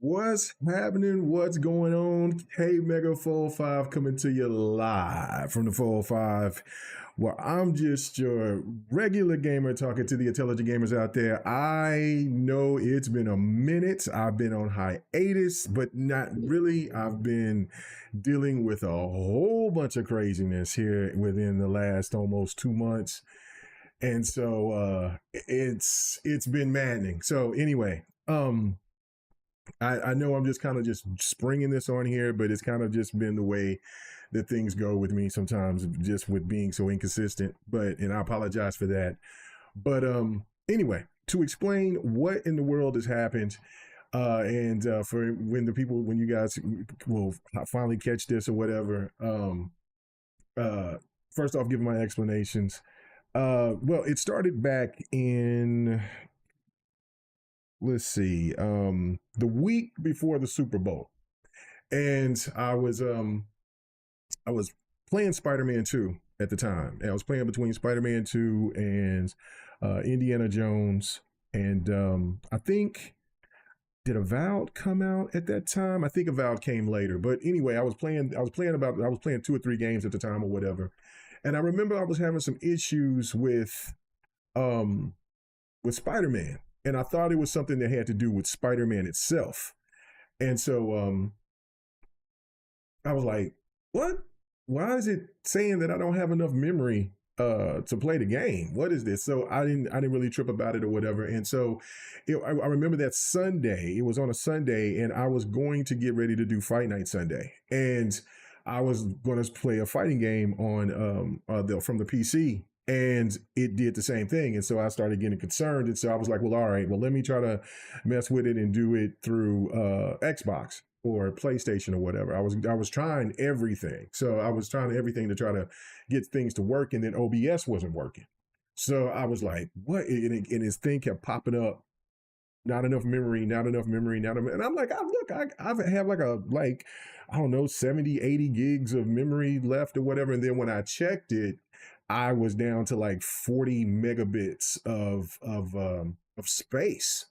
What's happening? What's going on? Hey, Mega 405 coming to you live from the 405. Well, I'm just your regular gamer talking to the intelligent gamers out there. I know it's been a minute. I've been on hiatus, but not really. I've been dealing with a whole bunch of craziness here within the last almost 2 months. And so it's been maddening. So anyway, I know I'm just kind of just springing this on here, but it's kind of just been the way that things go with me sometimes, just with being so inconsistent. And I apologize for that. But anyway, to explain what in the world has happened, and for when you guys will finally catch this or whatever, uh, first off, giving my explanations. Well, it started back in, let's see, the week before the Super Bowl, and I was playing Spider-Man 2 at the time. And I was playing between Spider-Man 2 and Indiana Jones, and I think, did Avowed come out at that time? I think Avowed came later, but anyway, I was playing 2 or 3 games at the time or whatever, and I remember I was having some issues um with Spider-Man, and I thought it was something that had to do with Spider-Man itself. And so I was like, "What? Why is it saying that I don't have enough memory to play the game? What is this?" So I didn't really trip about it or whatever. And so I remember that Sunday. It was on a Sunday, and I was going to get ready to do Fight Night Sunday, and I was going to play a fighting game on from the PC, and it did the same thing. And so I started getting concerned, and so I was like, well, all right, well, let me try to mess with it and do it through Xbox or PlayStation or whatever. I was trying everything. So I was trying everything to try to get things to work, and then OBS wasn't working. So I was like, what? And his thing kept popping up, not enough memory, not enough memory, not enough. And I'm like, I have like, I don't know, 70, 80 gigs of memory left or whatever. And then when I checked it, I was down to like 40 megabits of space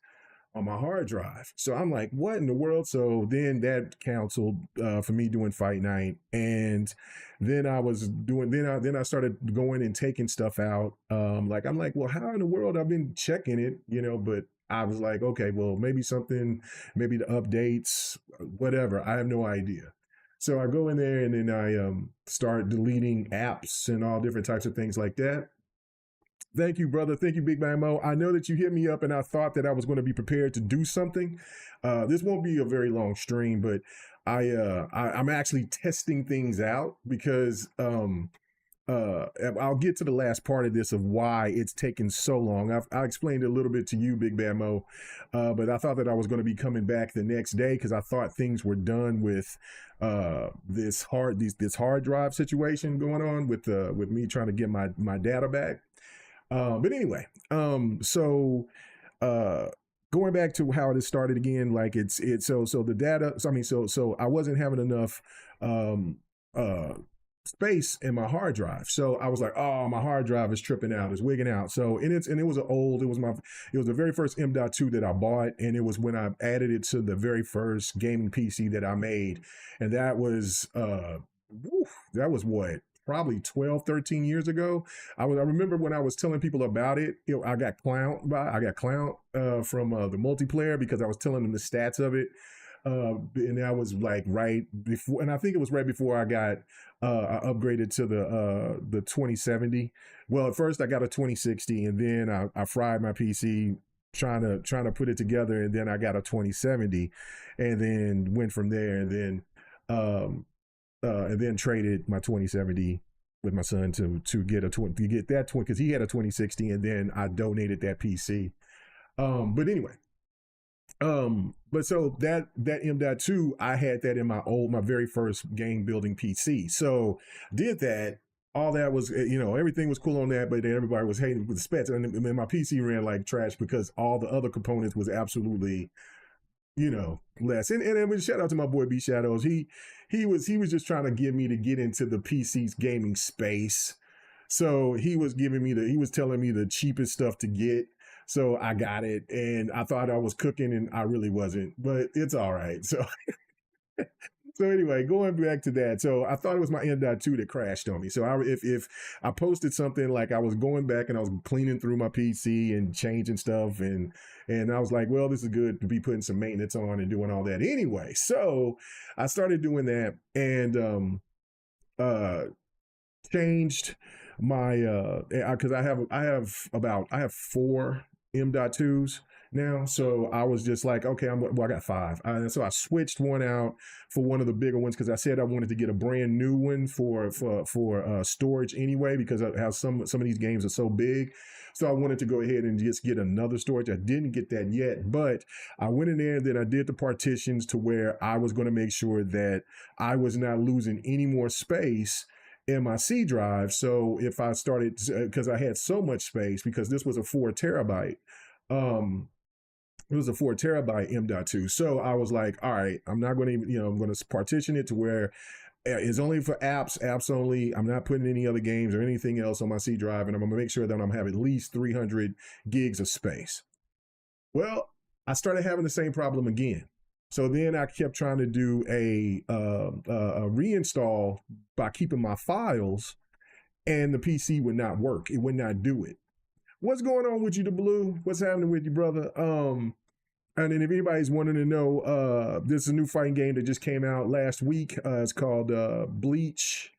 on my hard drive. So I'm like, what in the world? So then that canceled for me doing Fight Night, and then I started going and taking stuff out. Like I'm like, well, how in the world? I've been checking it, but I was like, okay, well, maybe the updates, whatever. I have no idea. So I go in there, and then I start deleting apps and all different types of things like that. Thank you, brother. Thank you, Big Bang Mo. I know that you hit me up, and I thought that I was going to be prepared to do something. This won't be a very long stream, but I'm actually testing things out because I'll get to the last part of this of why it's taken so long. I explained it a little bit to you, Big Bad Mo, but I thought that I was going to be coming back the next day because I thought things were done with this hard drive situation going on with me trying to get my data back. But anyway, so uh, going back to how it started again, like so the data. So, I mean, so I wasn't having enough um, uh, space in my hard drive. So I was like, oh, my hard drive is tripping out, it's wigging out. So it was it was the very first M.2 that I bought, and it was when I added it to the very first gaming PC that I made, and that was what, probably 12, 13 years ago. I remember when I was telling people about it, I got clowned from the multiplayer because I was telling them the stats of it. And that was like right before, and I think it was right before I upgraded to the 2070. Well, at first I got a 2060, and then I fried my PC trying to put it together, and then I got a 2070, and then went from there, and then traded my 2070 with my son to get that 20, because he had a 2060, and then I donated that PC. But anyway, but so that M.2, I had that in my very first game building PC. So did that. All that was, everything was cool on that, but then everybody was hating with the specs, and then my PC ran like trash because all the other components was absolutely, less. And it was, shout out to my boy B Shadows. He was just trying to get me to get into the PC's gaming space. So he was telling me the cheapest stuff to get. So I got it, and I thought I was cooking, and I really wasn't, but it's all right. So so anyway, going back to that, so I thought it was my M.2 that crashed on me. So if I posted something like I was going back and I was cleaning through my PC and changing stuff, and I was like, well, this is good to be putting some maintenance on and doing all that anyway. So I started doing that, and uh changed my because I have four M.2s now. So I was just like, okay, I got five. So I switched one out for one of the bigger ones because I said I wanted to get a brand new one for storage anyway, because of how some of these games are so big. So I wanted to go ahead and just get another storage. I didn't get that yet, but I went in there and then I did the partitions to where I was going to make sure that I was not losing any more space in my C drive. So if I started, because I had so much space, because this was a 4 terabyte, um, it was a 4 terabyte M.2. So I was like, all right, I'm not going to, I'm going to partition it to where it's only for apps only. I'm not putting any other games or anything else on my C drive. And I'm going to make sure that I'm going to have at least 300 gigs of space. Well, I started having the same problem again. So then I kept trying to do a reinstall by keeping my files, and the PC would not work. It would not do it. What's going on with you, the Blue? What's happening with you, brother? And then if anybody's wanting to know, this is a new fighting game that just came out last week. It's called Bleach.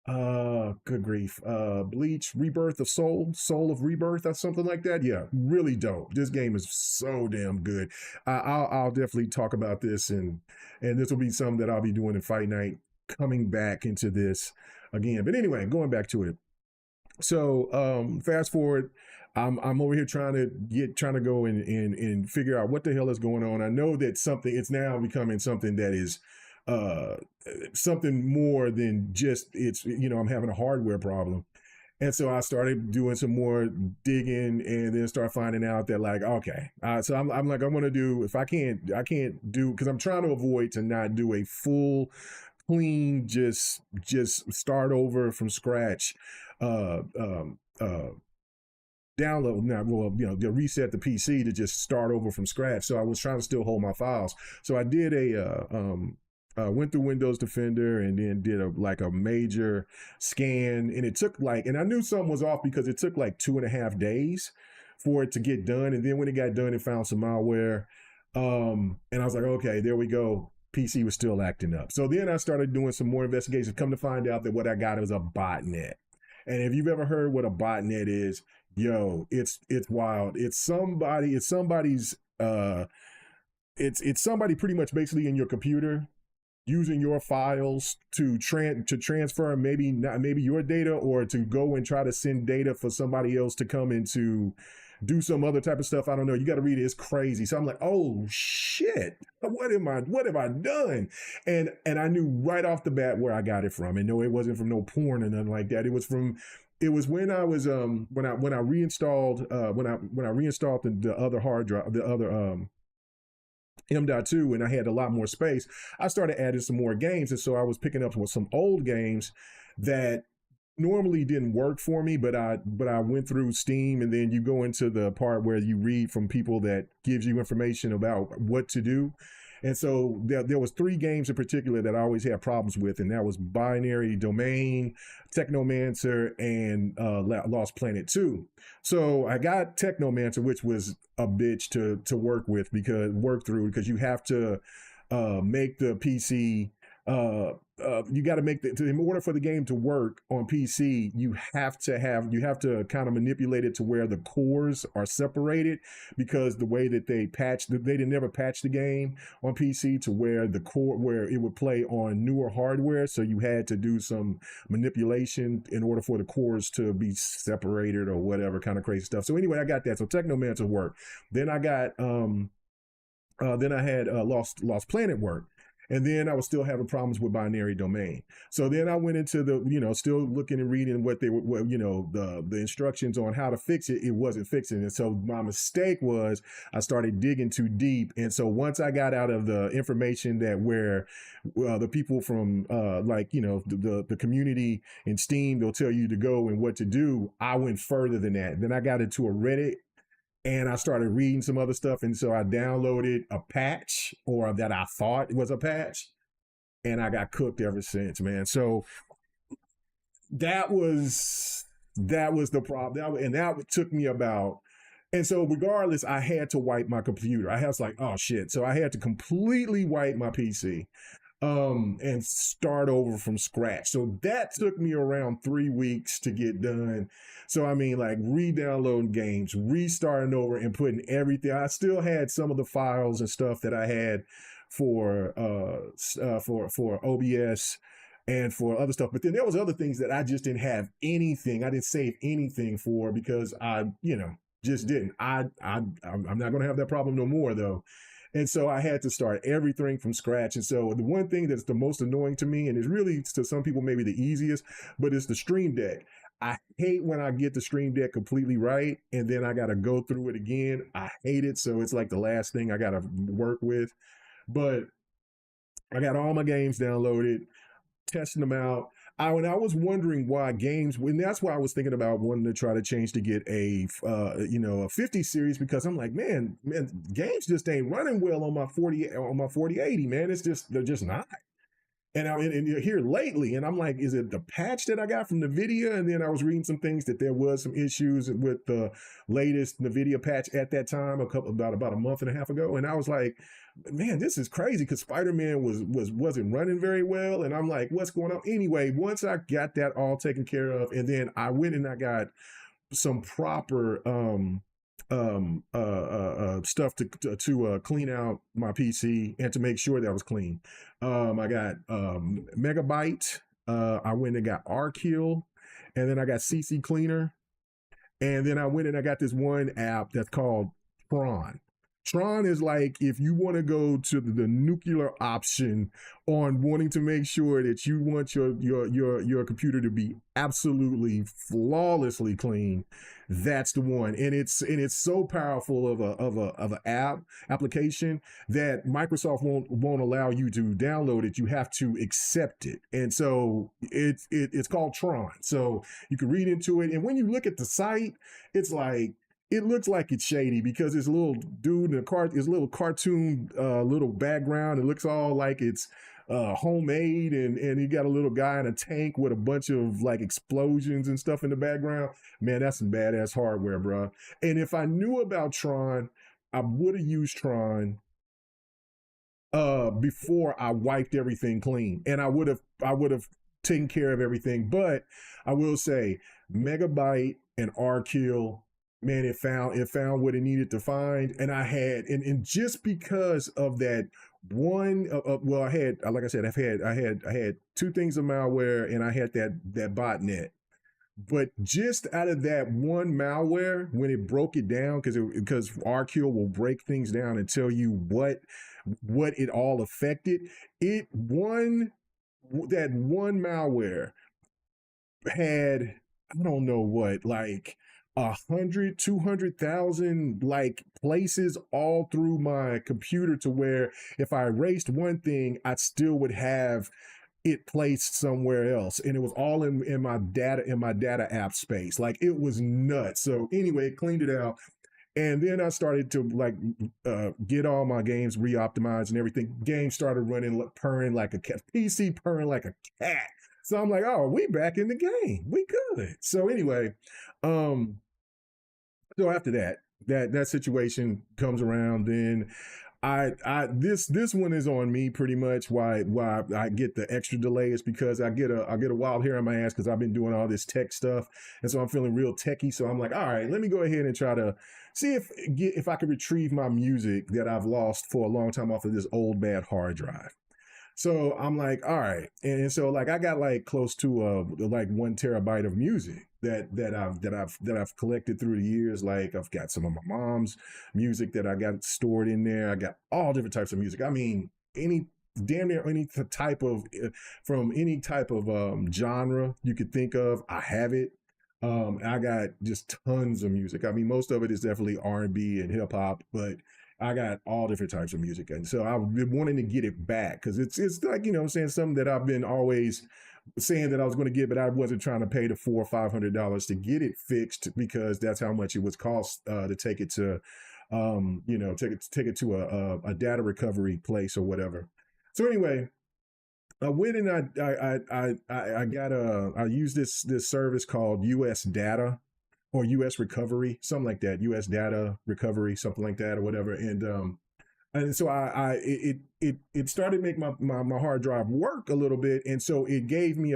Good grief. Bleach, Rebirth of Soul of Rebirth, or something like that. Yeah, really dope. This game is so damn good. I'll definitely talk about this, and this will be something that I'll be doing in Fight Night, coming back into this again. But anyway, going back to it. So fast forward, I'm over here trying to go and figure out what the hell is going on. I know that it's now becoming something that is uh something more than just I'm having a hardware problem. And so I started doing some more digging, and then start finding out that, like, okay, so I'm like, I'm gonna do, if I can't do, because I'm trying to avoid to not do a full clean, just start over from scratch uh um uh download now, well, to reset the PC to just start over from scratch. So I was trying to still hold my files. So I did went through Windows Defender, and then did a major scan, and it took and I knew something was off because it took like 2.5 days for it to get done. And then when it got done, it found some malware. And I was like, okay, there we go. PC was still acting up. So then I started doing some more investigations. Come to find out that what I got was a botnet. And if you've ever heard what a botnet is, yo, it's wild. It's somebody's it's somebody pretty much basically in your computer using your files to transfer maybe your data, or to go and try to send data for somebody else to come in to do some other type of stuff. I don't know. You got to read it. It's crazy. So I'm like, oh shit, what have I done? And I knew right off the bat where I got it from. And no, it wasn't from no porn or nothing like that. It was when I was when I reinstalled when I reinstalled the other hard drive, the other M.2, and I had a lot more space. I started adding some more games, and so I was picking up with some old games that normally didn't work for me, but I went through Steam, and then you go into the part where you read from people that gives you information about what to do. And so there was 3 games in particular that I always had problems with, and that was Binary Domain, Technomancer, and Lost Planet 2. So I got Technomancer, which was a bitch to work through, because you have to make the PC you got to make in order for the game to work on PC, you have to kind of manipulate it to where the cores are separated, because the way that they didn't never patch the game on PC to where where it would play on newer hardware. So you had to do some manipulation in order for the cores to be separated or whatever kind of crazy stuff. So anyway, I got that. So Technomancer work. Then I got then I had Lost Planet work. And then I was still having problems with Binary Domain. So then I went into still looking and reading what the instructions on how to fix it. It wasn't fixing it. So my mistake was I started digging too deep. And so once I got out of the information that where the people from the community in Steam, they'll tell you to go and what to do, I went further than that. Then I got into a Reddit and I started reading some other stuff. And so I downloaded a patch, or that I thought was a patch, and I got cooked ever since, man. So that was the problem. And that took me about, and so regardless, I had to wipe my computer. I was like, oh shit. So I had to completely wipe my PC and start over from scratch. So that took me around 3 weeks to get done. So I mean, like re-downloading games, restarting over, and putting everything. I still had some of the files and stuff that I had for for OBS and for other stuff, but then there was other things that I just didn't have anything. I didn't save anything for because I, just didn't. I'm not going to have that problem no more though. And so I had to start everything from scratch. And so the one thing that's the most annoying to me, and is really to some people maybe the easiest, but it's the Stream Deck. I hate when I get the Stream Deck completely right and then I got to go through it again. I hate it. So it's like the last thing I got to work with. But I got all my games downloaded, testing them out. I was wondering why games, and that's why I was thinking about wanting to try to change to get a a 50 series, because I'm like, man, games just ain't running well on my 4080, man. They're just not. And I'm here lately, and I'm like, is it the patch that I got from NVIDIA? And then I was reading some things that there was some issues with the latest NVIDIA patch at that time, about a month and a half ago. And I was like, man, this is crazy, because Spider-Man wasn't running very well. And I'm like, what's going on? Anyway, once I got that all taken care of, and then I went and I got some proper stuff to clean out my PC and to make sure that was clean. I got Megabyte. I went and got Arkill, and then I got CC Cleaner, and then I went and I got this one app that's called Tron. Tron is like if you want to go to the nuclear option on wanting to make sure that you want your computer to be absolutely flawlessly clean. That's the one, and it's so powerful of a application that Microsoft won't allow you to download it. You have to accept it, and so it's called Tron. So you can read into it, and when you look at the site, it's like, it looks like it's shady because this little dude in his little cartoon little background. It looks all like it's homemade, and he got a little guy in a tank with a bunch of like explosions and stuff in the background. Man, that's some badass hardware, bro. And if I knew about Tron, I would have used Tron before I wiped everything clean, and I would have taken care of everything. But I will say, Megabyte and Arkill, man, it found what it needed to find. And I had, and just because of that one, well, I had, like I said, I had two things of malware, and I had that botnet. But just out of that one malware, when it broke it down, because Arkill will break things down and tell you what it all affected. That one malware had, I don't know what, like 200,000 like places all through my computer, to where if I erased one thing, I still would have it placed somewhere else, and it was all in my data app space. Like, it was nuts. So anyway, it cleaned it out, and then I started to like get all my games re-optimized and everything. Games started purring like a cat, PC purring like a cat. So I'm like, oh, we back in the game, we good. So anyway, so after that situation comes around, then this one is on me pretty much. Why I get the extra delay is because I get a wild hair on my ass, because I've been doing all this tech stuff, and so I'm feeling real techie. So I'm like, all right, let me go ahead and try to see if I can retrieve my music that I've lost for a long time off of this old bad hard drive. So I'm like, all right. And so like I got like close to like 1 terabyte of music that I've collected through the years. Like, I've got some of my mom's music that I got stored in there. I got all different types of music. I mean, damn near any type of from any type of genre you could think of, I have it. I got just tons of music. I mean, most of it is definitely R&B and hip hop, but I got all different types of music. And so I've been wanting to get it back, because it's like, you know what I'm saying, something that I've been always saying that I was going to get, but I wasn't trying to pay the $400 or $500 to get it fixed because that's how much it was cost to take it to, take it to a data recovery place or whatever. So anyway, I went and I got I used this service called US Data or US Recovery, something like that, US Data Recovery, something like that or whatever, and so it started making my hard drive work a little bit, and so it gave me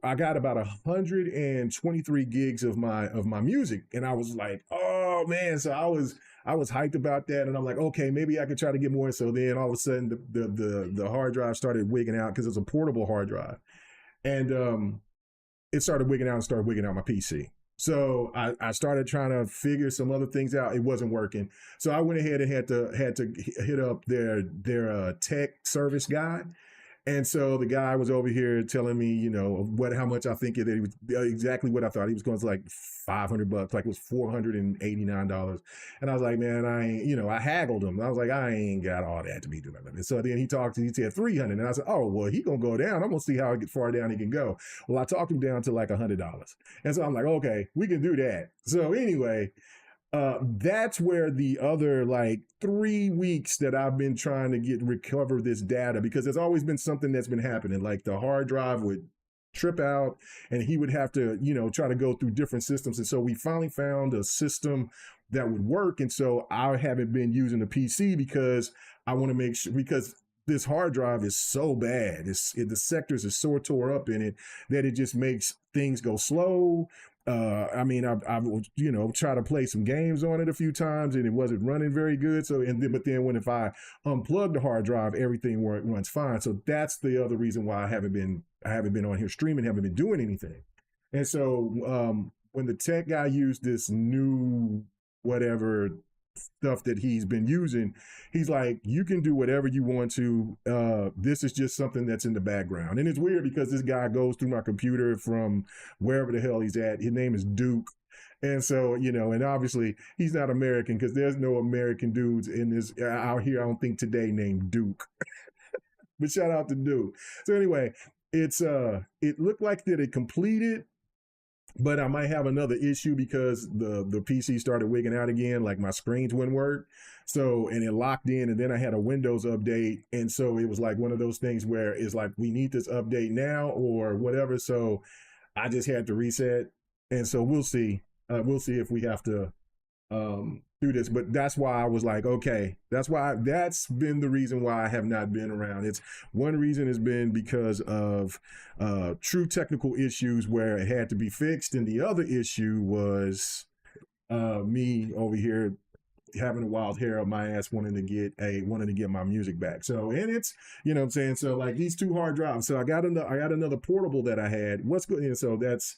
I got about 123 gigs of my music, and I was like, oh man! So I was hyped about that, and I'm like, okay, maybe I could try to get more. So then all of a sudden, the hard drive started wigging out because it's a portable hard drive, and it started wigging out and started wigging out my PC. So I started trying to figure some other things out. It wasn't working. So I went ahead and had to hit up their tech service guy. And so the guy was over here telling me, how much I think it was exactly what I thought. He was going to like $500, like it was $489. And I was like, man, I ain't, I haggled him. I was like, I ain't got all that to be doing. And so then he said 300. And I said, oh, well, he gonna go down. I'm gonna see how far down he can go. Well, I talked him down to like $100. And so I'm like, okay, we can do that. So anyway, that's where the other like 3 weeks that I've been trying to recover this data, because there's always been something that's been happening. Like the hard drive would trip out and he would have to, try to go through different systems. And so we finally found a system that would work. And so I haven't been using the PC because I want to make sure, because this hard drive is so bad. The sectors are so tore up in it that it just makes things go slow. I mean, I would, try to play some games on it a few times and it wasn't running very good. So, but then if I unplug the hard drive, everything runs fine. So that's the other reason why I haven't been on here streaming, haven't been doing anything. And so, when the tech guy used this new, whatever stuff that he's been using, he's like, you can do whatever you want to. This is just something that's in the background. And it's weird because this guy goes through my computer from wherever the hell he's at. His name is Duke. And so, and obviously he's not American because there's no American dudes in this out here, I don't think today, named Duke. But shout out to Duke. So anyway, it looked like that it completed, but I might have another issue because the PC started wigging out again, like my screens wouldn't work. So, and it locked in, and then I had a Windows update. And so it was like one of those things where it's like, we need this update now or whatever. So I just had to reset. And so we'll see. We'll see if we have to do this. But that's why I was like, okay, that's been the reason why I have not been around. It's one reason has been because of true technical issues where it had to be fixed, and the other issue was me over here having a wild hair up my ass wanting to get my music back. So, and it's, what I'm saying, so like these two hard drives. So I got another portable that I had. What's good? And so that's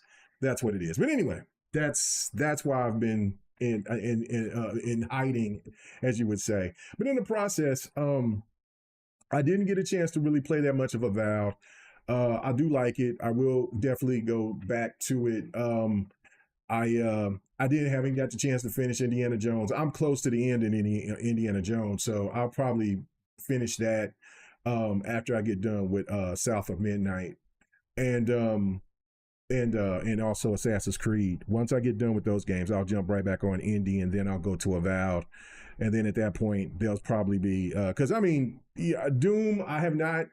what it is. But anyway, that's why I've been in hiding, as you would say. But in the process, I didn't get a chance to really play that much of Avowed. I do like it. I will definitely go back to it. I haven't got the chance to finish Indiana Jones. I'm close to the end in Indiana Jones, so I'll probably finish that after I get done with South of Midnight. And also Assassin's Creed. Once I get done with those games, I'll jump right back on Indy, and then I'll go to Avowed. And then at that point, there'll probably be because Doom. I have not.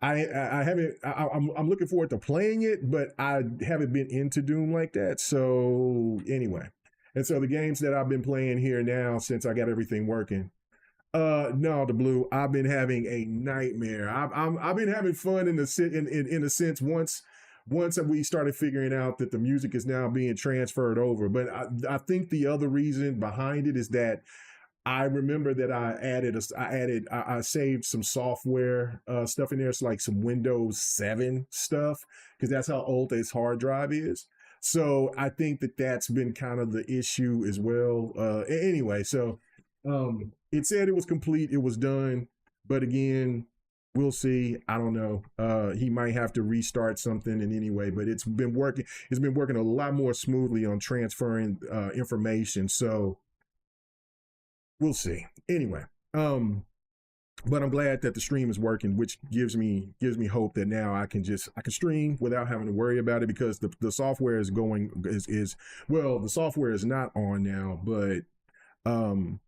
I haven't. I'm looking forward to playing it, but I haven't been into Doom like that. So anyway, and so the games that I've been playing here now since I got everything working. No, the Blue. I've been having a nightmare. I've been having fun in a sense once we started figuring out that the music is now being transferred over. But I think the other reason behind it is that I remember that I saved some software stuff in there. It's like some Windows 7 stuff, because that's how old this hard drive is. So I think that's been kind of the issue as well. Anyway, so it said it was complete. It was done. But again, we'll see. I don't know. He might have to restart something in any way, but it's been working. It's been working a lot more smoothly on transferring information. So we'll see. Anyway, but I'm glad that the stream is working, which gives me hope that now I can stream without having to worry about it, because the software is well, the software is not on now, but um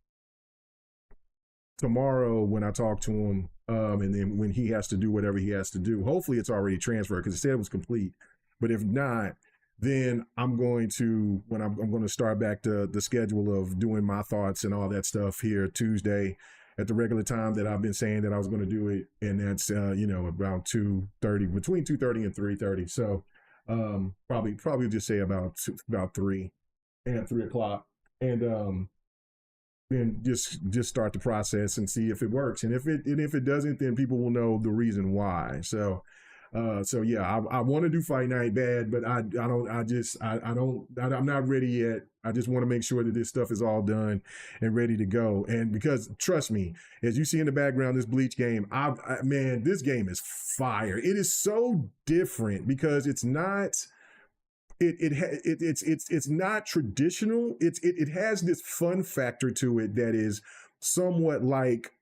tomorrow when I talk to him, and then when he has to do whatever he has to do, hopefully it's already transferred because it said it was complete. But if not, then I'm going to I'm going to start back to the schedule of doing my thoughts and all that stuff here Tuesday at the regular time that I've been saying that I was going to do it, and that's about 2:30, between 2:30 and 3:30. So probably just say about 3 o'clock, and then just start the process and see if it works. And if it doesn't, then people will know the reason why. So yeah, I want to do fight night bad, but I'm not ready yet. I just want to make sure that this stuff is all done and ready to go. And because trust me, as you see in the background, this Bleach game, man, this game is fire. It is so different because it's not it's not traditional. It has this fun factor to it that is somewhat like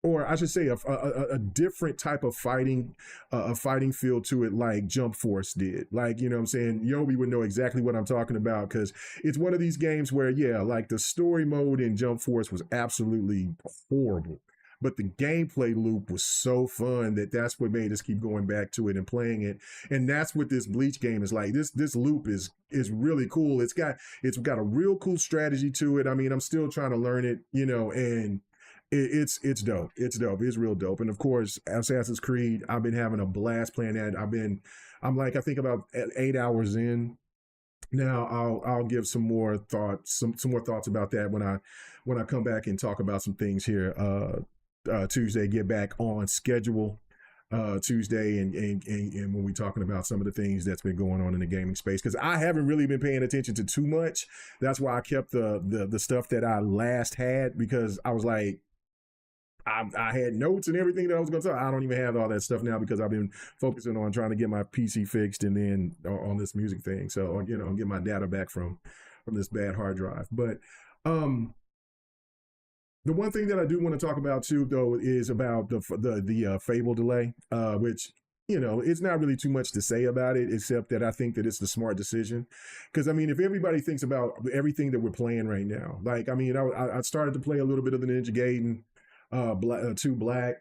or I should say a different type of fighting, a fighting feel to it, like Jump Force did. Like, you know what I'm saying? Yobi would know exactly what I'm talking about, because it's one of these games where, yeah, like the story mode in Jump Force was absolutely horrible. But the gameplay loop was so fun that's what made us keep going back to it and playing it. And that's what this Bleach game is like. This loop is really cool. It's got a real cool strategy to it. I mean, I'm still trying to learn it, and it's dope. It's dope. It's real dope. And of course, Assassin's Creed, I've been having a blast playing that. I'm like, I think about 8 hours in now. I'll give some more thoughts, some more thoughts about that when I come back and talk about some things here Tuesday. Get back on schedule Tuesday, and when we're talking about some of the things that's been going on in the gaming space, because I haven't really been paying attention to too much. That's why I kept the stuff that I last had, because I was like, I had notes and everything that I was going to talk. I don't even have all that stuff now because I've been focusing on trying to get my PC fixed, and then on this music thing. So, get my data back from this bad hard drive. But the one thing that I do want to talk about too, though, is about the Fable delay, which, it's not really too much to say about it, except that I think that it's the smart decision. Because I mean, if everybody thinks about everything that we're playing right now, like, I mean, I started to play a little bit of the Ninja Gaiden, 2 Black,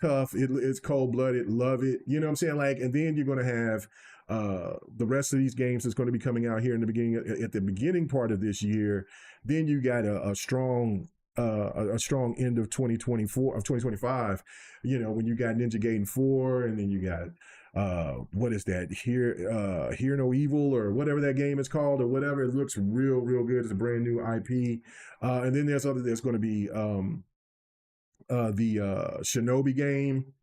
tough. It's cold blooded, love it. You know what I'm saying? Like, and then you're going to have the rest of these games that's going to be coming out here in the beginning, at the beginning part of this year. Then you got a strong end of 2024, of 2025, when you got Ninja Gaiden 4, and then you got what is that, Hear No Evil, or whatever that game is called, or whatever. It looks real good. It's a brand new IP. And then there's going to be the Shinobi game.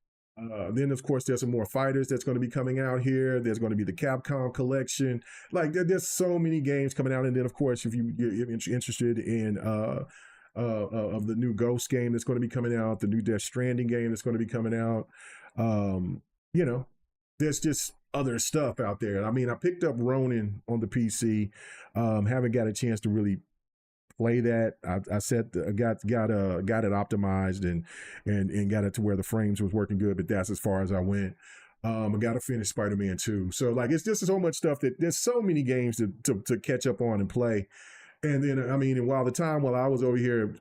Then of course there's some more fighters that's going to be coming out here. There's going to be the Capcom collection. Like, there's so many games coming out. And then of course, if you're interested in of the new Ghost game that's going to be coming out, the new Death Stranding game that's going to be coming out, there's just other stuff out there. I mean, I picked up Ronin on the PC. Haven't got a chance to really play that. I got it optimized and got it to where the frames was working good, but that's as far as I went. I got to finish Spider-Man 2. So like, it's just so much stuff that there's so many games to catch up on and play. And then, I mean, while I was over here,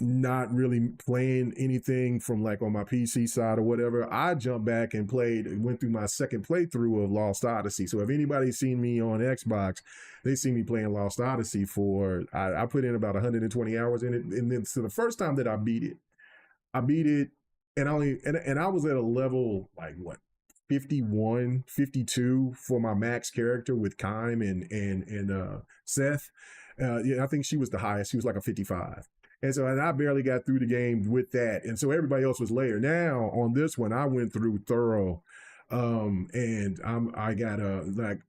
not really playing anything from like on my PC side or whatever, I jumped back and went through my second playthrough of Lost Odyssey. So if anybody's seen me on Xbox, they see me playing Lost Odyssey I put in about 120 hours in it. And then, so the first time that I beat it, and I was at a level like what, 51, 52 for my max character with Kime and Seth. I think she was the highest. She was like a 55. And I barely got through the game with that. And so everybody else was later. Now on this one, I went through thorough. And I got like,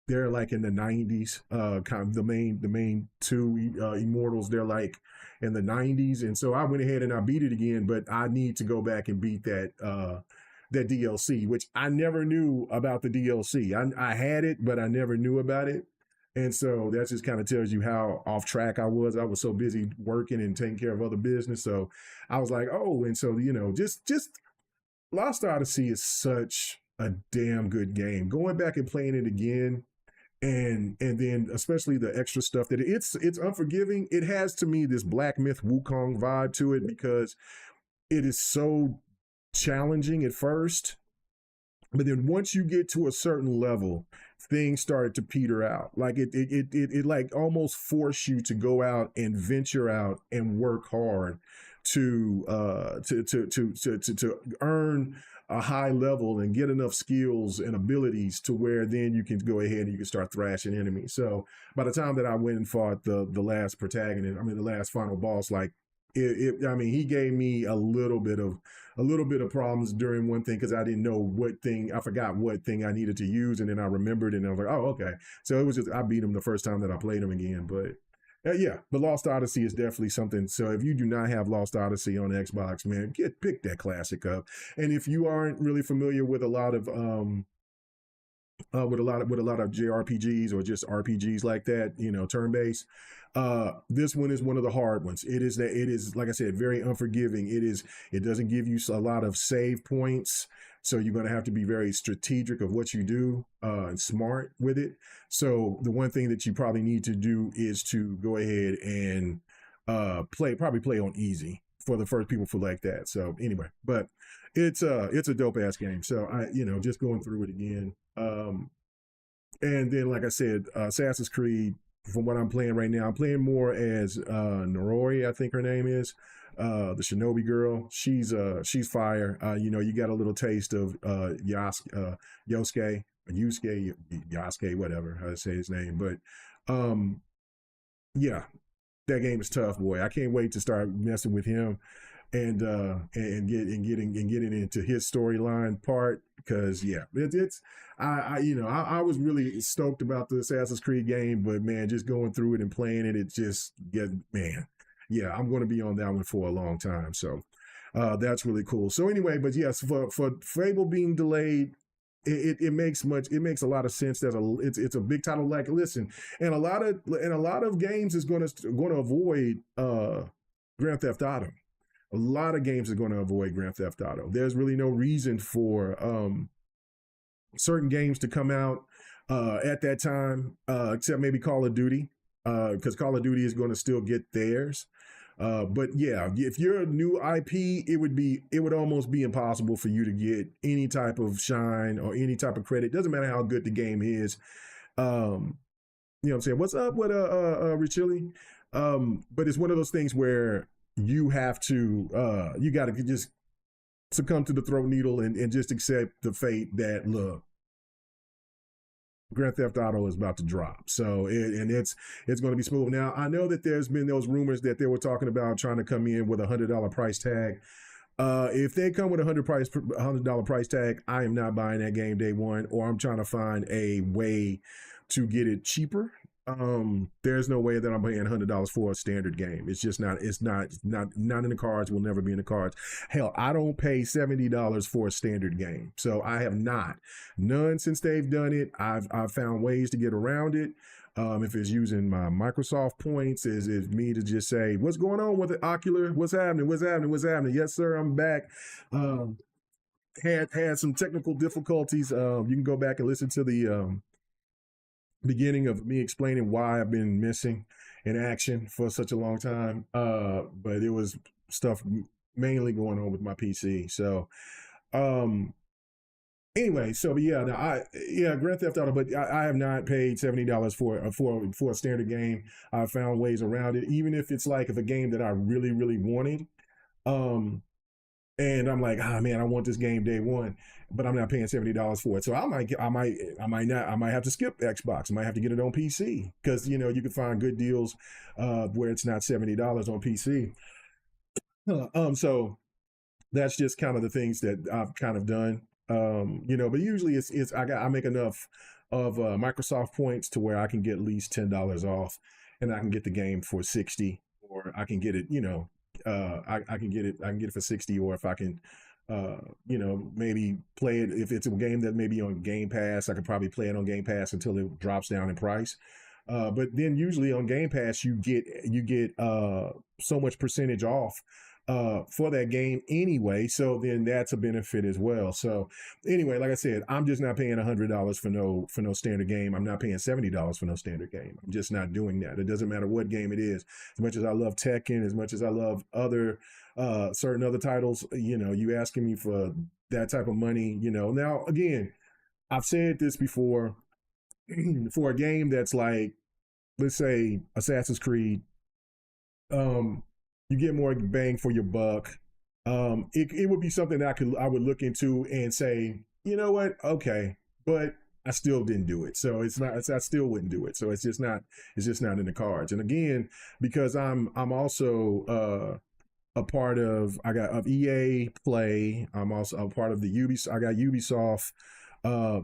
they're like in the 90s, kind of the main two immortals, they're like in the 90s. And so I went ahead and I beat it again, but I need to go back and beat that DLC, which I never knew about the DLC. I had it, but I never knew about it. And so that just kind of tells you how off track I was. I was so busy working and taking care of other business. So I was like, oh, and so, just Lost Odyssey is such a damn good game. Going back and playing it again, and then especially the extra stuff that it's unforgiving. It has to me this Black Myth Wukong vibe to it because it is so challenging at first, but then once you get to a certain level, things started to peter out. Like it like almost force you to go out and venture out and work hard to earn a high level and get enough skills and abilities to where then you can go ahead and you can start thrashing enemies. So by the time that I went and fought the last protagonist, I mean the last final boss, like I mean, he gave me a little bit of problems during one thing because I didn't know what thing, I forgot what thing I needed to use, and then I remembered, and I was like, oh, okay. So it was just I beat him the first time that I played him again, but. Yeah, but Lost Odyssey is definitely something. So if you do not have Lost Odyssey on Xbox, man, pick that classic up. And if you aren't really familiar with a lot of with a lot of JRPGs or just RPGs like that, turn based. This one is one of the hard ones. It is like I said, very unforgiving. It doesn't give you a lot of save points, so you're going to have to be very strategic of what you do and smart with it. So the one thing that you probably need to do is to go ahead and probably play on easy for the first people for like that. So anyway, but it's a dope ass game. So I just going through it again. And then like I said, Assassin's Creed, from what I'm playing right now, I'm playing more as Noroi, I think her name is. The Shinobi girl. She's fire. You got a little taste of Yosuke, Yasuke, whatever, how to say his name. But yeah, that game is tough, boy. I can't wait to start messing with him and getting into his storyline part, because yeah, I was really stoked about the Assassin's Creed game, but man, just going through it and playing it, man, yeah, I'm going to be on that one for a long time. So that's really cool. So anyway, but yes, for Fable being delayed, it makes a lot of sense that it's a big title. Like, listen, and a lot of games is going to avoid Grand Theft Auto. A lot of games are going to avoid Grand Theft Auto. There's really no reason for certain games to come out at that time, except maybe Call of Duty, because Call of Duty is going to still get theirs. But yeah, if you're a new IP, it would almost be impossible for you to get any type of shine or any type of credit. Doesn't matter how good the game is. You know what I'm saying? What's up with Richili? But it's one of those things where you got to just succumb to the throat needle and just accept the fate that, look, Grand Theft Auto is about to drop. So it's going to be smooth. Now, I know that there's been those rumors that they were talking about trying to come in with $100 price tag. If they come with $100 price tag, I am not buying that game day one, or I'm trying to find a way to get it cheaper. There's no way that I'm paying $100 for a standard game. It's just not. It's not in the cards. Will never be in the cards. Hell, I don't pay $70 for a standard game. So I have none since they've done it. I've found ways to get around it. If it's using my Microsoft points, is me to just say, what's going on with it, Ocular? What's happening? What's happening? What's happening? Yes, sir, I'm back. Had some technical difficulties. You can go back and listen to the beginning of me explaining why I've been missing in action for such a long time. But it was stuff mainly going on with my PC. So, anyway, so yeah, Grand Theft Auto, but I have not paid $70 for a standard game. I've found ways around it, even if it's like if a game that I really, really wanted. And I'm like, man, I want this game day one, but I'm not paying $70 for it. So I might have to skip Xbox. I might have to get it on PC, because you can find good deals where it's not $70 on PC. So that's just kind of the things that I've kind of done. But usually I make enough of Microsoft points to where I can get at least $10 off, and I can get the game for 60, or I can get it, I can get it for 60, or if I can, maybe play it, if it's a game that may be on Game Pass, I could probably play it on Game Pass until it drops down in price. But then usually on Game Pass you get so much percentage off for that game anyway. So then that's a benefit as well. So anyway, like I said, I'm just not paying $100 for no standard game. I'm not paying $70 for no standard game. I'm just not doing that. It doesn't matter what game it is. As much as I love Tekken, as much as I love other certain other titles, you asking me for that type of money, Now again, I've said this before, for a game that's like, let's say Assassin's Creed, um, you get more bang for your buck. It would be something that I would look into and say, you know what, okay, but I still didn't do it, so I still wouldn't do it. So it's just not in the cards. And again, because I'm also a part of EA Play. I'm also a part of the Ubisoft. I got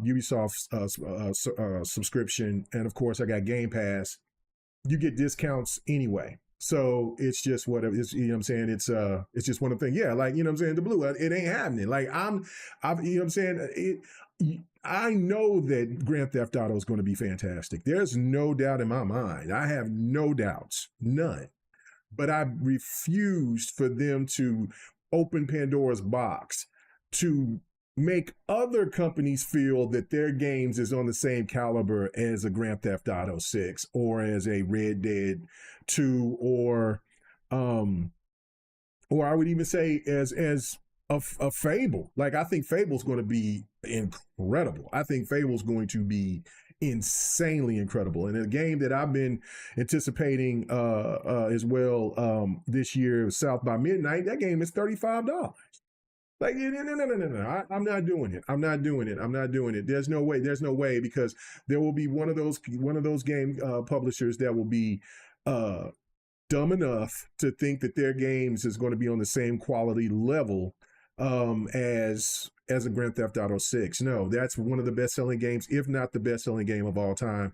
Ubisoft's subscription, and of course I got Game Pass. You get discounts anyway. So it's just what it is, what I'm saying? It's just one of the things. Yeah, like, what I'm saying, the blue, it ain't happening. Like I've what I'm saying? I know that Grand Theft Auto is going to be fantastic. There's no doubt in my mind. I have no doubts, none. But I refused for them to open Pandora's box to make other companies feel that their games is on the same caliber as a Grand Theft Auto 6 or as a Red Dead 2 or I would even say as a Fable. Like, I think Fable's going to be incredible. I think Fable's going to be insanely incredible, and a game that I've been anticipating as well this year, South by Midnight. That game is $35. Like, no. I'm not doing it. I'm not doing it. There's no way, because there will be one of those game publishers that will be dumb enough to think that their games is going to be on the same quality level as a Grand Theft Auto 6. No, that's one of the best-selling games, if not the best-selling game of all time.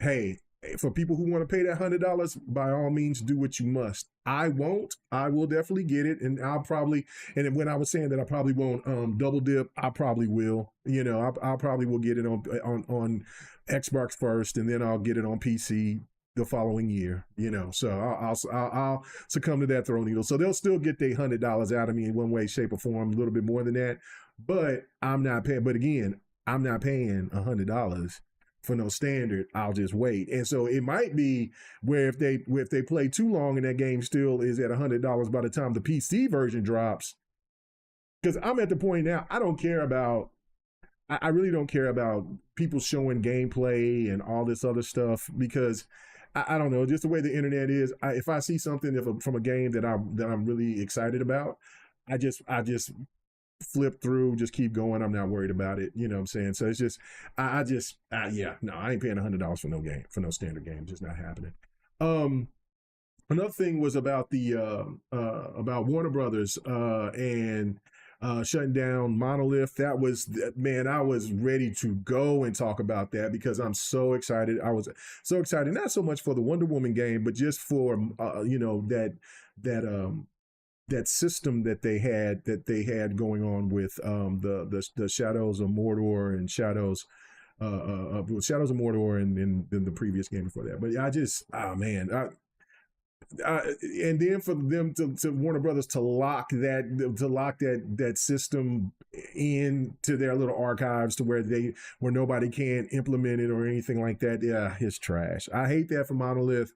Hey, for people who want to pay that $100, by all means, do what you must. I won't. I will definitely get it, and and when I was saying that I probably won't double dip, I probably will. I probably will get it on Xbox first, and then I'll get it on PC the following year. So I'll succumb to that throwing needle. So they'll still get their $100 out of me in one way, shape, or form, a little bit more than that. But I'm not paying. But again, I'm not paying $100 for no standard. I'll just wait. And so it might be where if they play too long and that game still is at $100 by the time the PC version drops, because I'm at the point now, I really don't care about people showing gameplay and all this other stuff, because I don't know, just the way the internet is. If I see something from a game that I'm really excited about, I just flip through, just keep going. I'm not worried about it. You know what I'm saying? So it's just, I ain't paying $100 for no game, for no standard game. Just not happening. Another thing was about about Warner Brothers and shutting down Monolith. That was, man, I was ready to go and talk about that because I'm so excited. I was so excited, not so much for the Wonder Woman game, but just for that system that they had going on with the Shadows of Mordor and Shadows of Mordor and the previous game before that. But I just, and then for them to Warner Brothers to lock that system into their little archives to where nobody can implement it or anything like that. Yeah, it's trash. I hate that for Monolith.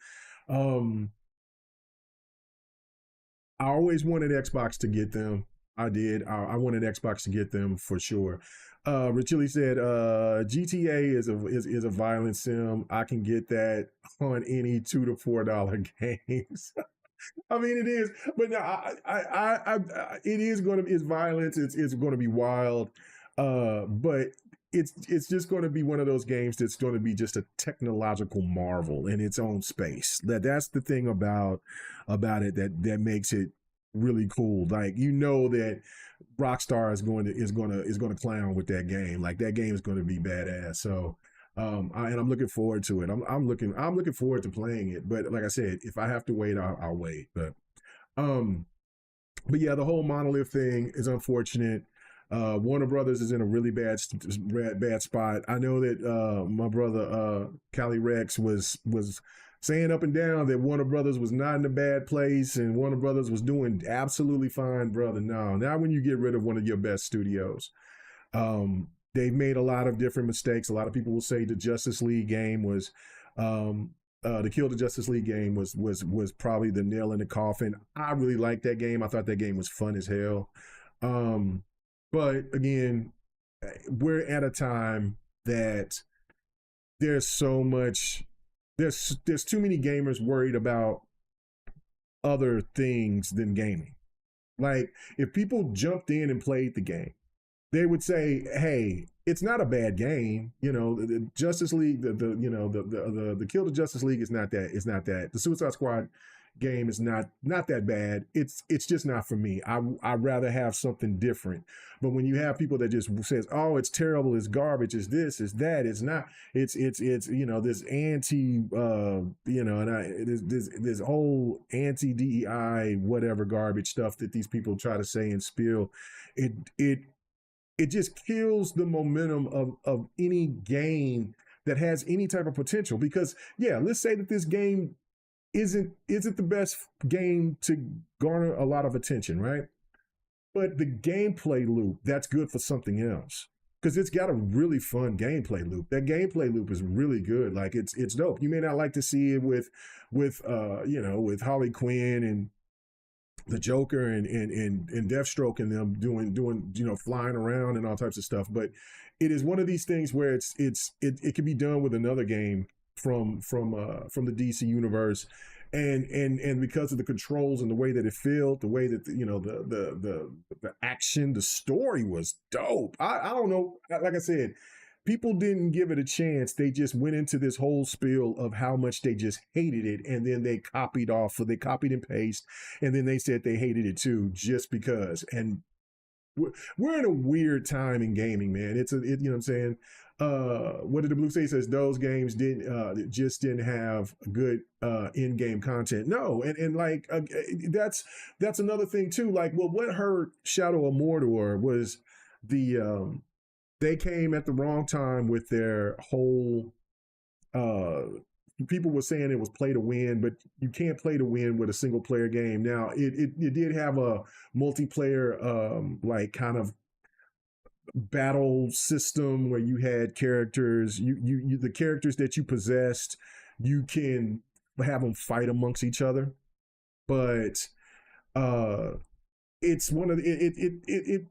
I always wanted Xbox to get them. I did. I wanted Xbox to get them for sure. Richili said, GTA is a violent sim. I can get that on any $2 to $4 games. I mean, it is, but no, it is going to be, it's violence. It's going to be wild. But it's just going to be one of those games that's going to be just a technological marvel in its own space. That's the thing about it that makes it really cool. Like, that Rockstar is going to clown with that game. Like, that game is going to be badass. So and I'm looking forward to it. I'm looking forward to playing it. But like I said, if I have to wait, I'll wait. But yeah, the whole Monolith thing is unfortunate. Warner Brothers is in a really bad spot. I know that my brother Cali Rex was saying up and down that Warner Brothers was not in a bad place and Warner Brothers was doing absolutely fine, brother. No, not when you get rid of one of your best studios. They've made a lot of different mistakes. A lot of people will say the Justice League game was the Kill the Justice League game was probably the nail in the coffin. I really liked that game. I thought that game was fun as hell. But again, we're at a time that there's so much there's too many gamers worried about other things than gaming. Like if people jumped in and played the game, they would say, "Hey, it's not a bad game. You know, the Justice League, the Kill the Justice League is not that. It's not that. The Suicide Squad game is not that bad. It's just not for me. I'd rather have something different." But when you have people that just says, "Oh, it's terrible, it's garbage, it's this, it's that, it's not, it's this anti and this whole anti DEI whatever garbage stuff that these people try to say and spill, it just kills the momentum of any game that has any type of potential. Because yeah, let's say that this game isn't the best game to garner a lot of attention, right? But the gameplay loop, that's good for something else. Because it's got a really fun gameplay loop. That gameplay loop is really good. Like it's dope. You may not like to see it with Harley Quinn and the Joker and Deathstroke and them doing flying around and all types of stuff, but it is one of these things where it can be done with another game from the DC universe, and because of the controls and the way that it felt, the way that the action, the story was dope. I don't know, like I said, people didn't give it a chance. They just went into this whole spiel of how much they just hated it, and then they copied and pasted, and then they said they hated it too, just because. And we're in a weird time in gaming, man. You know what I'm saying? What did the Blue say? Says those games didn't have good in-game content. No, and like that's another thing too. Like, well, what hurt Shadow of Mordor was they came at the wrong time with their whole people were saying it was play to win, but you can't play to win with a single player game. Now it did have a multiplayer like kind of battle system where you had characters, you the characters that you possessed, you can have them fight amongst each other. But it's one of the,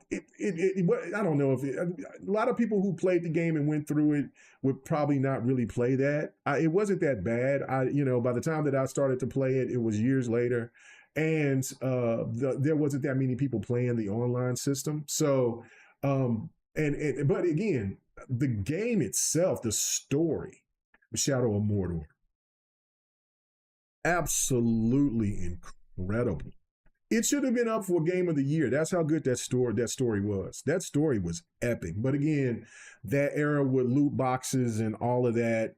I don't know if a lot of people who played the game and went through it would probably not really play that. It wasn't that bad. By the time that I started to play it, it was years later, and there wasn't that many people playing the online system. So, but again, the game itself, the story, Shadow of Mordor, absolutely incredible. It should have been up for Game of the Year. That's how good that story was. That story was epic. But again, that era with loot boxes and all of that,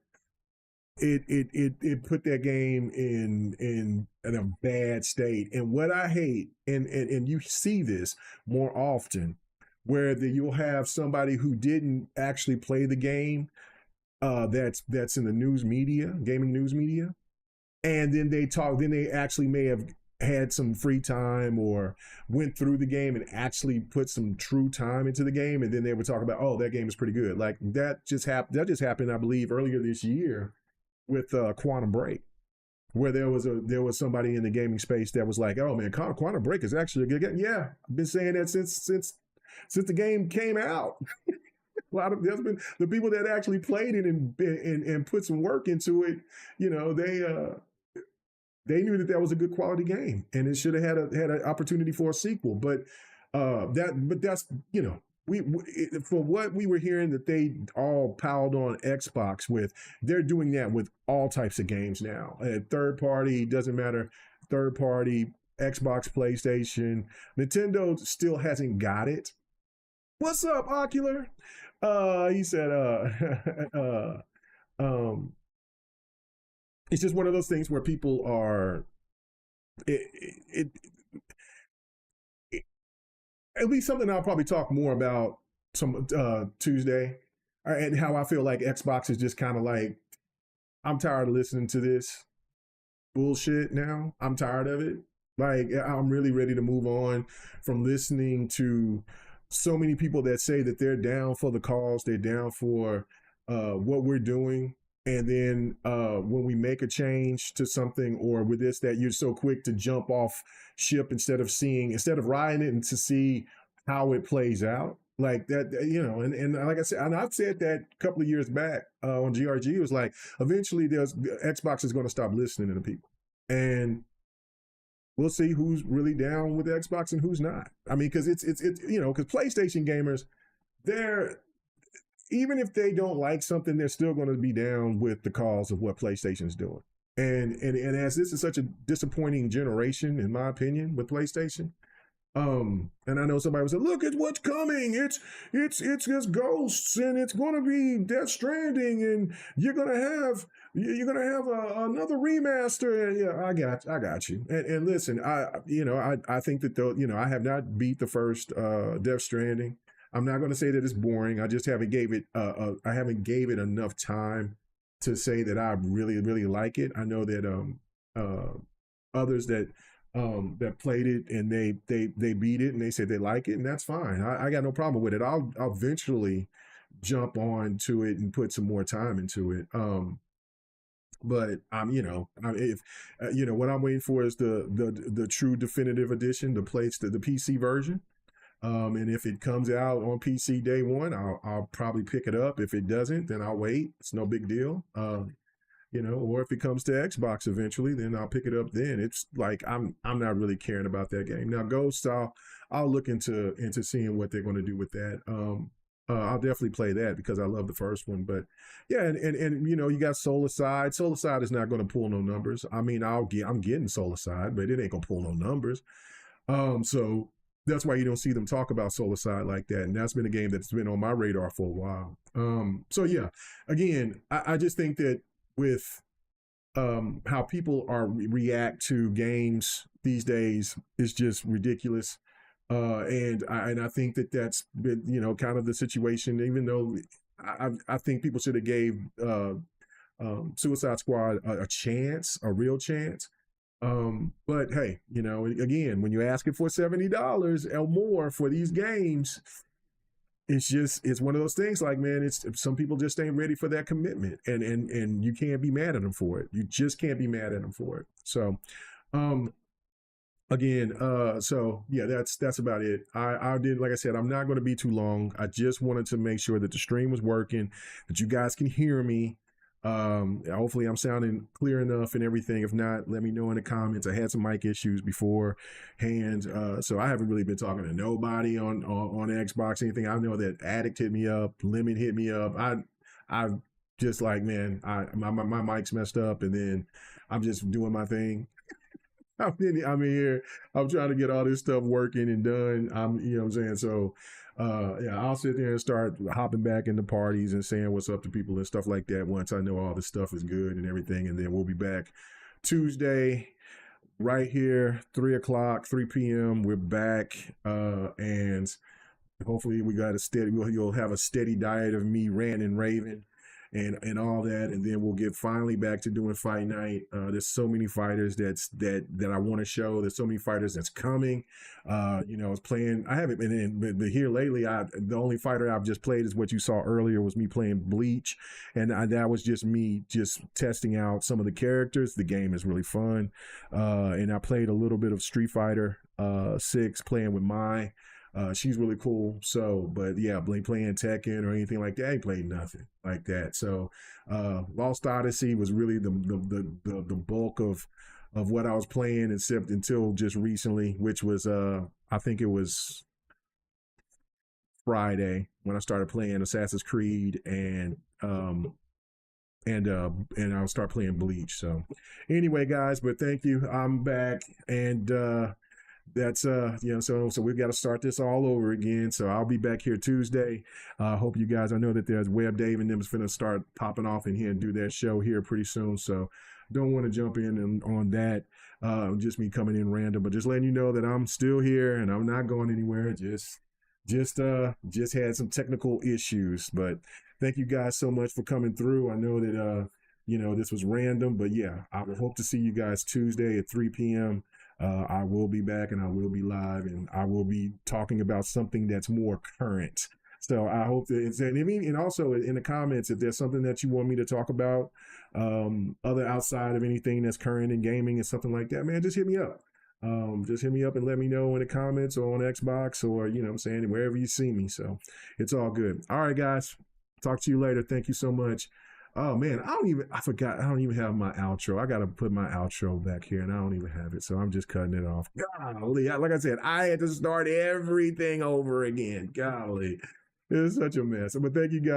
it put that game in a bad state. And what I hate, and you see this more often, where you'll have somebody who didn't actually play the game, that's in the news media, gaming news media, and then they actually may have had some free time or went through the game and actually put some true time into the game, and then they would talk about, oh, that game is pretty good. Like that just happened, I believe, earlier this year with Quantum Break, where there was somebody in the gaming space that was like, oh man, Quantum Break is actually a good game. Yeah, I've been saying that since the game came out. There's been the people that actually played it and put some work into it. They knew that was a good quality game, and it should have had an opportunity for a sequel. But that's for what we were hearing that they all piled on Xbox with, they're doing that with all types of games now. Third party, doesn't matter. Third party, Xbox, PlayStation, Nintendo still hasn't got it. What's up, Ocular? He said, it's just one of those things where people are it'll be something I'll probably talk more about some Tuesday, and how I feel like Xbox is just kind of like, I'm tired of listening to this bullshit now. I'm tired of it. Like, I'm really ready to move on from listening to so many people that say that they're down for the cause, they're down for what we're doing. And then when we make a change to something, or with this, that you're so quick to jump off ship instead of riding it and to see how it plays out. Like that, and like I said, and I've said that a couple of years back on GRG. It was like, eventually Xbox is going to stop listening to people, and we'll see who's really down with Xbox and who's not. I mean, because it's because PlayStation gamers, they're, even if they don't like something, they're still going to be down with the cause of what PlayStation's doing. And as this is such a disappointing generation, in my opinion, with PlayStation. And I know somebody would say, look at what's coming. It's just Ghosts, and it's going to be Death Stranding, and you're going to have another remaster. And yeah, I got you. And listen, I think that I have not beat the first Death Stranding. I'm not going to say that it's boring. I just haven't gave it enough time to say that I really, really like it. I know that others that played it and they beat it and they said they like it, and that's fine. I got no problem with it. I'll eventually jump on to it and put some more time into it. But if what I'm waiting for is the true definitive edition, the PC version. And if it comes out on PC day one, I'll probably pick it up. If it doesn't, then I'll wait. It's no big deal. Or if it comes to Xbox eventually, then I'll pick it up then. It's like, I'm not really caring about that game. Now, Ghost, I'll look into seeing what they're going to do with that. I'll definitely play that because I love the first one. But yeah, and you got Solarcide. Solarcide is not going to pull no numbers. I mean, I'm getting Solarcide, but it ain't going to pull no numbers. So that's why you don't see them talk about Solarcide like that. And that's been a game that's been on my radar for a while. So yeah, again, I just think that with how people react to games these days is just ridiculous. And I think that that's been, kind of the situation, even though I think people should have gave Suicide Squad a real chance. But hey, again, when you're asking for $70 or more for these games, it's one of those things, like, man, some people just ain't ready for that commitment, and you can't be mad at them for it. You just can't be mad at them for it. So, again, so yeah, that's about it. I did, like I said, I'm not going to be too long. I just wanted to make sure that the stream was working, that you guys can hear me. Hopefully I'm sounding clear enough and everything. If not, let me know in the comments. I had some mic issues beforehand, so I haven't really been talking to nobody on Xbox, anything. I know that Addict hit me up, Lemon hit me up. I just like, man, my mic's messed up, and then I'm just doing my thing. I'm in here. I'm trying to get all this stuff working and done. You know what I'm saying? So yeah, I'll sit there and start hopping back into parties and saying what's up to people and stuff like that once I know all this stuff is good and everything. And then we'll be back Tuesday right here, 3 p.m. We're back. And hopefully you'll have a steady diet of me ranting and raving and all that, and then we'll get finally back to doing fight night. There's so many fighters that I want to show. There's so many fighters that's coming. I was playing. I haven't been in, but here lately, the only fighter I've just played is what you saw earlier, was me playing Bleach, and that was just me just testing out some of the characters. The game is really fun, and I played a little bit of Street Fighter 6, playing with Mai. She's really cool. So, but yeah, playing Tekken or anything like that, I ain't played nothing like that. So, Lost Odyssey was really the bulk of what I was playing, except until just recently, which was I think it was Friday when I started playing Assassin's Creed and I'll start playing Bleach. So anyway, guys, but thank you. I'm back, and that's so we've got to start this all over again. So I'll be back here Tuesday. Hope you guys, I know that there's Web Dave and them is going to start popping off in here and do their show here pretty soon. So don't want to jump in on that. Just me coming in random, but just letting you know that I'm still here and I'm not going anywhere. Just had some technical issues, but thank you guys so much for coming through. I know that this was random, but yeah, I will hope to see you guys Tuesday at 3 p.m. I will be back and I will be live and I will be talking about something that's more current. So I hope that and also in the comments, if there's something that you want me to talk about, other outside of anything that's current in gaming and something like that, man, just hit me up. Just hit me up and let me know in the comments or on Xbox or, I'm saying, wherever you see me. So it's all good. All right, guys. Talk to you later. Thank you so much. Oh man, I forgot. I don't even have my outro. I got to put my outro back here and I don't even have it. So I'm just cutting it off. Golly. Like I said, I had to start everything over again. Golly. It was such a mess. But thank you guys.